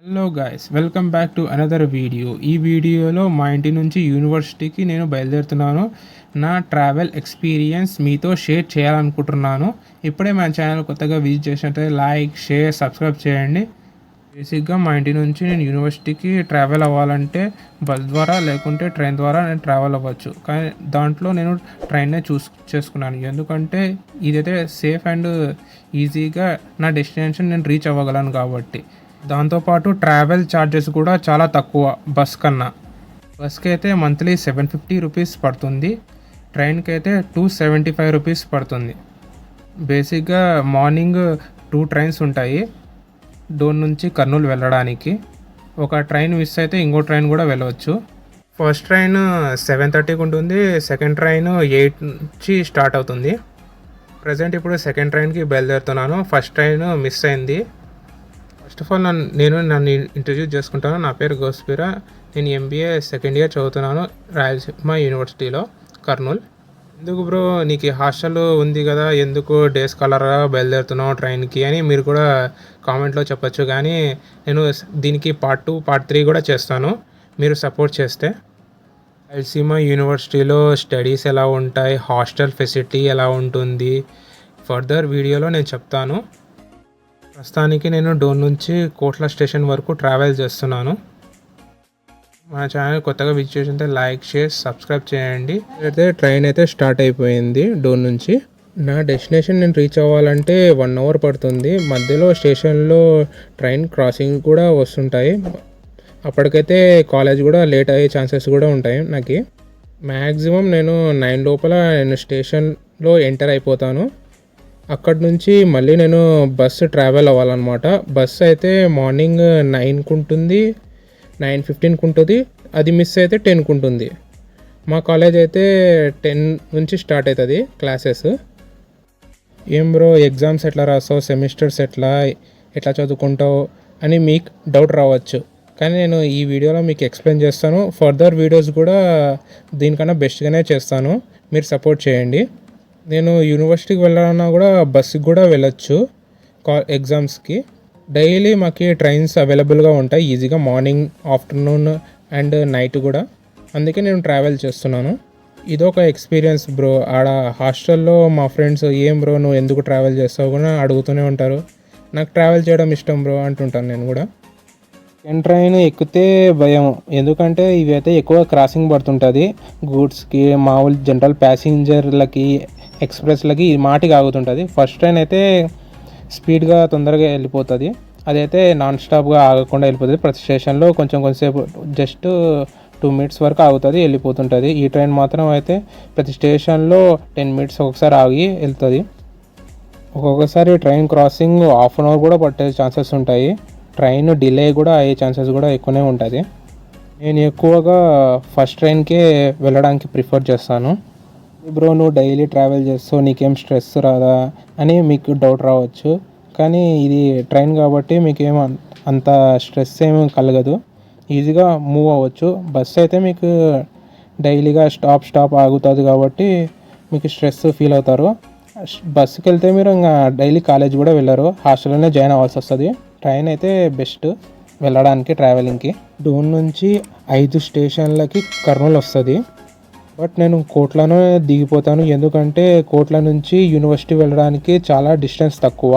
Hello guys, welcome back to another video. ఈ వీడియోలో మా ఇంటి నుంచి యూనివర్సిటీకి నేను బయలుదేరుతున్నాను. నా ట్రావెల్ ఎక్స్పీరియన్స్ మీతో షేర్ చేయాలనుకుంటున్నాను. ఇప్పుడే మా ఛానల్ కొత్తగా విజిట్ చేసినట్లయితే లైక్, షేర్, సబ్స్క్రైబ్ చేయండి. బేసిక్గా మా ఇంటి నుంచి నేను యూనివర్సిటీకి ట్రావెల్ అవ్వాలంటే బస్ ద్వారా లేకుంటే ట్రైన్ ద్వారా నేను ట్రావెల్ అవ్వచ్చు. కానీ దాంట్లో నేను ట్రైన్నే చేసుకున్నాను, ఎందుకంటే ఇదైతే సేఫ్ అండ్ ఈజీగా నా డెస్టినేషన్ నేను రీచ్ అవ్వగలను కాబట్టి. దాంతోపాటు ట్రావెల్ ఛార్జెస్ కూడా చాలా తక్కువ బస్ కన్నా. బస్కి అయితే మంత్లీ 750 రూపీస్ పడుతుంది, ట్రైన్కి అయితే 275 రూపీస్ పడుతుంది. బేసిక్గా మార్నింగ్ 2 ట్రైన్స్ ఉంటాయి డోన్ నుంచి కర్నూలు వెళ్ళడానికి. ఒక ట్రైన్ మిస్ అయితే ఇంకో ట్రైన్ కూడా వెళ్ళవచ్చు. ఫస్ట్ ట్రైన్ 7:30కి ఉంటుంది, సెకండ్ ట్రైన్ 8 నుంచి స్టార్ట్ అవుతుంది. ప్రజెంట్ ఇప్పుడు సెకండ్ ట్రైన్కి బయలుదేరుతున్నాను. ఫస్ట్ ట్రైన్ మిస్ అయింది. ఫస్ట్ ఆఫ్ ఆల్ నన్ను ఇంట్రడ్యూస్ చేసుకుంటాను. నా పేరు గోస్పిరా. నేను ఎంబీఏ సెకండ్ ఇయర్ చదువుతున్నాను రాయలసీమ యూనివర్సిటీలో, కర్నూలు. ఎందుకు బ్రో నీకు హాస్టల్ ఉంది కదా, ఎందుకు డే స్కాలర్గా బయలుదేరుతున్నావు ట్రైన్కి అని మీరు కూడా కామెంట్లో చెప్పచ్చు. కానీ నేను దీనికి పార్ట్ 2, పార్ట్ 3 కూడా చేస్తాను మీరు సపోర్ట్ చేస్తే. రాయలసీమ యూనివర్సిటీలో స్టడీస్ ఎలా ఉంటాయి, హాస్టల్ ఫెసిలిటీ ఎలా ఉంటుంది, ఫర్దర్ వీడియోలో నేను చెప్తాను. ప్రస్తుతానికి నేను డోన్ నుంచి కోట్ల స్టేషన్ వరకు ట్రావెల్ చేస్తున్నాను. మన ఛానల్ కొత్తగా విజిట్ చేసితే లైక్, షేర్, సబ్స్క్రైబ్ చేయండి. అయితే ట్రైన్ అయితే స్టార్ట్ అయిపోయింది డోన్ నుంచి. నా డెస్టినేషన్ నేను రీచ్ అవ్వాలంటే 1 అవర్ పడుతుంది. మధ్యలో స్టేషన్లో ట్రైన్ క్రాసింగ్ కూడా వస్తుంటాయి. అప్పటికైతే కాలేజ్ కూడా లేట్ అయ్యే ఛాన్సెస్ కూడా ఉంటాయి. నాకు మ్యాక్సిమం నేను 9 లోపల నేను స్టేషన్లో ఎంటర్ అయిపోతాను. అక్కడి నుంచి మళ్ళీ నేను బస్సు ట్రావెల్ అవ్వాలన్నమాట. బస్సు అయితే మార్నింగ్ 9కి ఉంటుంది, 9:15కి ఉంటుంది. అది మిస్ అయితే 10కి ఉంటుంది. మా కాలేజ్ అయితే 10 నుంచి స్టార్ట్ అవుతుంది క్లాసెస్. ఏం బ్రో ఎగ్జామ్స్ ఎట్లా రాస్తావు, సెమిస్టర్స్ ఎట్లా చదువుకుంటావు అని మీకు డౌట్ రావచ్చు. కానీ నేను ఈ వీడియోలో మీకు ఎక్స్ప్లెయిన్ చేస్తాను. ఫర్దర్ వీడియోస్ కూడా దీనికన్నా బెస్ట్గానే చేస్తాను, మీరు సపోర్ట్ చేయండి. నేను యూనివర్సిటీకి వెళ్ళాలన్నా కూడా బస్సుకి కూడా వెళ్ళొచ్చు ఎగ్జామ్స్కి. డైలీ మాకు ట్రైన్స్ అవైలబుల్గా ఉంటాయి ఈజీగా, మార్నింగ్, ఆఫ్టర్నూన్ అండ్ నైట్ కూడా. అందుకే నేను ట్రావెల్ చేస్తున్నాను. ఇదొక ఎక్స్పీరియన్స్ బ్రో. ఆడ హాస్టల్లో మా ఫ్రెండ్స్ ఏం బ్రో నువ్వు ఎందుకు ట్రావెల్ చేస్తావు కూడా అడుగుతూనే ఉంటారు. నాకు ట్రావెల్ చేయడం ఇష్టం బ్రో అంటుంటాను నేను కూడా. ట్రైన్ ఎక్కితే భయం, ఎందుకంటే ఇవి అయితే ఎక్కువ క్రాసింగ్ పడుతుంటుంది. గూడ్స్కి, మామూలు జనరల్ ప్యాసింజర్లకి, ఎక్స్ప్రెస్లకి మాటికి ఆగుతుంటుంది. ఫస్ట్ ట్రైన్ అయితే స్పీడ్గా తొందరగా వెళ్ళిపోతుంది. అదైతే నాన్ స్టాప్గా ఆగకుండా వెళ్ళిపోతుంది. ప్రతి స్టేషన్లో కొంచెంసేపు జస్ట్ 2 మినిట్స్ వరకు ఆగుతుంది, వెళ్ళిపోతుంటుంది. ఈ ట్రైన్ మాత్రం అయితే ప్రతి స్టేషన్లో 10 మినిట్స్ ఒకసారి ఆగి వెళ్తుంది. ఒక్కొక్కసారి train crossing half an hour కూడా పట్టే ఛాన్సెస్ ఉంటాయి. ట్రైన్ డిలే కూడా అయ్యే ఛాన్సెస్ కూడా ఎక్కువనే ఉంటుంది. నేను ఎక్కువగా ఫస్ట్ ట్రైన్కే వెళ్ళడానికి ప్రిఫర్ చేస్తాను. బ్రో నువ్వు డైలీ ట్రావెల్ చేస్తావు, నీకేం స్ట్రెస్ రాదా అని మీకు డౌట్ రావచ్చు. కానీ ఇది ట్రైన్ కాబట్టి మీకు అంత స్ట్రెస్ ఏమి కలగదు, ఈజీగా మూవ్ అవ్వచ్చు. బస్సు అయితే మీకు డైలీగా స్టాప్ ఆగుతుంది కాబట్టి మీకు స్ట్రెస్ ఫీల్ అవుతారు. బస్సుకి వెళ్తే మీరు ఇంకా డైలీ కాలేజ్ కూడా వెళ్ళరు, హాస్టల్లోనే జాయిన్ అవ్వాల్సి వస్తుంది. ట్రైన్ అయితే బెస్ట్ వెళ్ళడానికి, ట్రావెలింగ్కి. డోన్ నుంచి 5 స్టేషన్లకి కర్నూలు వస్తుంది. బట్ నేను కోట్లను దిగిపోతాను, ఎందుకంటే కోట్ల నుంచి యూనివర్సిటీ వెళ్ళడానికి చాలా డిస్టెన్స్ తక్కువ.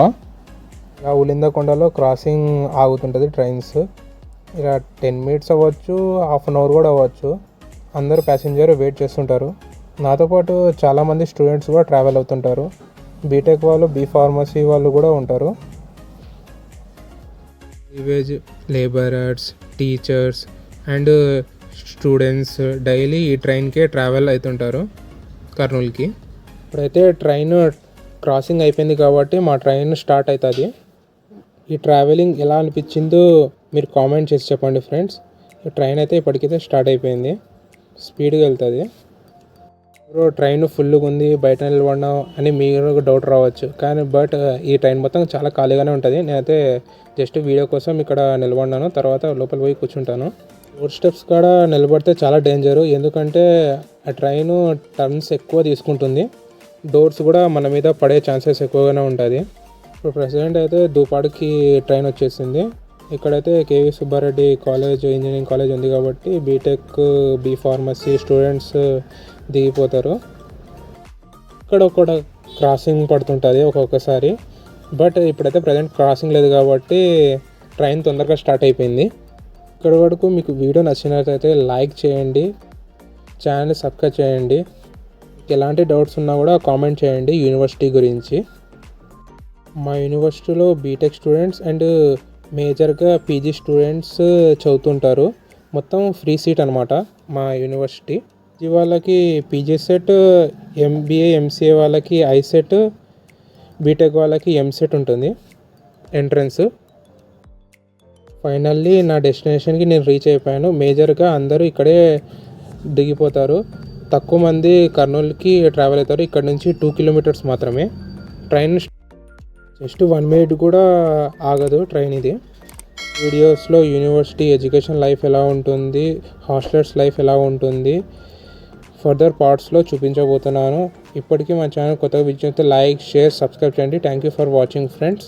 ఇలా ఉలిందకొండలో క్రాసింగ్ ఆగుతుంటుంది ట్రైన్స్. ఇలా 10 మినిట్స్ అవ్వచ్చు, హాఫ్ అన్ అవర్ కూడా అవ్వచ్చు. అందరూ ప్యాసింజర్ వెయిట్ చేస్తుంటారు. నాతో పాటు చాలామంది స్టూడెంట్స్ కూడా ట్రావెల్ అవుతుంటారు. బీటెక్ వాళ్ళు, ఫార్మసీ వాళ్ళు కూడా ఉంటారు. Village labourers, teachers and students daily ఈ ట్రైన్కే ట్రావెల్ అవుతుంటారు కర్నూలుకి. ఇప్పుడైతే ట్రైన్ క్రాసింగ్ అయిపోయింది కాబట్టి మా ట్రైన్ స్టార్ట్ అవుతుంది. ఈ ట్రావెలింగ్ ఎలా అనిపించిందో మీరు కామెంట్ చేసి చెప్పండి ఫ్రెండ్స్. ఈ ట్రైన్ అయితే ఇప్పటికైతే స్టార్ట్ అయిపోయింది, స్పీడ్గా వెళ్తుంది. ట్రైన్ ఫుల్గా ఉంది, బయట నిలబడినా అని మీరు డౌట్ రావచ్చు. కానీ ఈ ట్రైన్ మొత్తం చాలా ఖాళీగానే ఉంటుంది. నేనైతే జస్ట్ వీడియో కోసం ఇక్కడ నిలబడినాను, తర్వాత లోపల పోయి కూర్చుంటాను. డోర్ స్టెప్స్ కాడ నిలబడితే చాలా డేంజరు, ఎందుకంటే ఆ ట్రైన్ టర్న్స్ ఎక్కువ తీసుకుంటుంది. డోర్స్ కూడా మన మీద పడే ఛాన్సెస్ ఎక్కువగానే ఉంటుంది. ఇప్పుడు ప్రెసిడెంట్ అయితే దూపాడుకి ట్రైన్ వచ్చేసింది. ఇక్కడైతే KV Subbareddy college engineering college ఉంది కాబట్టి బీటెక్ బీ ఫార్మసీ స్టూడెంట్స్ దిగిపోతారు. ఇక్కడ ఒక క్రాసింగ్ పడుతుంటుంది ఒక్కొక్కసారి, బట్ ఇప్పుడైతే ప్రజెంట్ క్రాసింగ్ లేదు కాబట్టి ట్రైన్ తొందరగా స్టార్ట్ అయిపోయింది. ఇక్కడ వరకు మీకు వీడియో నచ్చినట్లయితే లైక్ చేయండి, ఛానల్ సబ్స్క్రైబ్ చేయండి. ఎలాంటి డౌట్స్ ఉన్నా కూడా కామెంట్ చేయండి యూనివర్సిటీ గురించి. మా యూనివర్సిటీలో బీటెక్ స్టూడెంట్స్ అండ్ మేజర్గా పీజీ స్టూడెంట్స్ చదువుతుంటారు. మొత్తం ఫ్రీ సీట్ అనమాట మా యూనివర్సిటీ. పీజీ వాళ్ళకి పీజీ సెట్, ఎంబీఏ ఎంసీఏ వాళ్ళకి ఐసెట్, బీటెక్ వాళ్ళకి ఎంసెట్ ఉంటుంది ఎంట్రన్స్. ఫైనల్లీ నా డెస్టినేషన్కి నేను రీచ్ అయిపోయాను. మేజర్గా అందరూ ఇక్కడే దిగిపోతారు, తక్కువ మంది కర్నూలుకి ట్రావెల్ అవుతారు. ఇక్కడ నుంచి 2 కిలోమీటర్స్ మాత్రమే. ట్రైన్ జస్ట్ 1 మినిట్ కూడా ఆగదు ట్రైన్. ఇది వీడియోస్లో యూనివర్సిటీ ఎడ్యుకేషన్ లైఫ్ ఎలా ఉంటుంది, హాస్టల్స్ లైఫ్ ఎలా ఉంటుంది ఫర్దర్ పార్ట్స్లో చూపించబోతున్నాను. ఇప్పటికీ మా ఛానల్ కొత్తగా విజిట్ లైక్, షేర్, సబ్స్క్రైబ్ చేయండి. Thank you for watching friends.